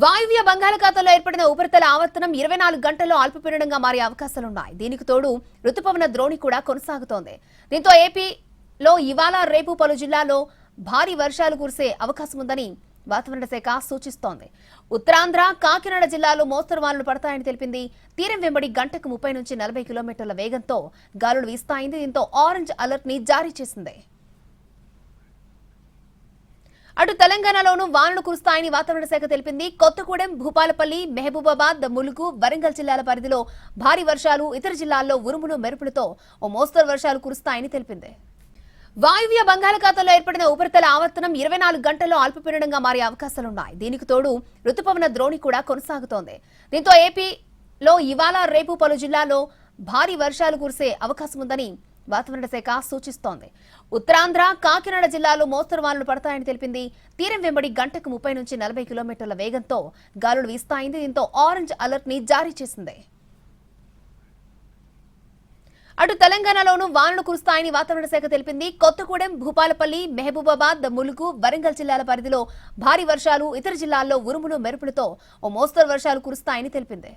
వాయువ్య బంగాళాఖాతంలో ఏర్పడిన ఉపరితల ఆవర్తనం 24 గంటల్లో అల్పపీడనంగా మారే అవకాశాలున్నాయి. దీనికి తోడు రుతుపవన ద్రోణి కూడా కొనసాగుతోంది. దీంతో ఏపీలో ఇవాళ రేపు పలు జిల్లాల్లో భారీ వర్షాలు కురిసే అవకాశం ఉందని వాతావరణ శాఖ సూచిస్తోంది. ఉత్తరాంధ్ర, కాకినాడ జిల్లాలో మోస్తరు వానలు పడతాయని తెలిపింది. తీరం వెంబడి గంటకు 30 నుంచి 40 కిలోమీటర్ల వేగంతో గాలులు వీస్తాయని దీంతో ఆరెంజ్ అలర్ట్ ని జారీ చేసింది. అటు తెలంగాణలోనూ వానలు కురుస్తాయని వాతావరణ శాఖ తెలిపింది. కొత్తగూడెం, భూపాలపల్లి, మహబూబాబాద్, ములుగు, వరంగల్ జిల్లాల పరిధిలో భారీ వర్షాలు, ఇతర జిల్లాల్లో ఉరుములు, మెరుపులతో ఓ మోస్తరు వర్షాలు కురుస్తాయని తెలిపింది. వాయువ్య బంగాళాఖాతంలో ఏర్పడిన ఉపరితల ఆవర్తనం 24 గంటల్లో అల్పపీడనంగా మారే అవకాశాలున్నాయి. దీనికి తోడు రుతుపవన ద్రోణి కూడా కొనసాగుతోంది. దీంతో ఏపీలో ఇవాళ రేపు పలు జిల్లాల్లో భారీ వర్షాలు కురిసే అవకాశం ఉందని వాతావరణ శాఖ సూచిస్తోంది. ఉత్తరాంధ్ర, కాకినాడ జిల్లాలో మోస్తరు వానలు పడతాయని తెలిపింది. తీరం వెంబడి గంటకు 30 నుంచి 40 కిలోమీటర్ల వేగంతో గాలులు వీస్తాయని దీంతో ఆరెంజ్ అలర్ట్ ని జారీ చేసింది. అటు తెలంగాణలోనూ వానలు కురుస్తాయని వాతావరణ శాఖ తెలిపింది. కొత్తగూడెం, భూపాలపల్లి, మహబూబాబాద్, ములుగు, వరంగల్ జిల్లాల పరిధిలో భారీ వర్షాలు, ఇతర జిల్లాల్లో ఉరుములు, మెరుపులతో ఓ మోస్తరు వర్షాలు కురుస్తాయని తెలిపింది.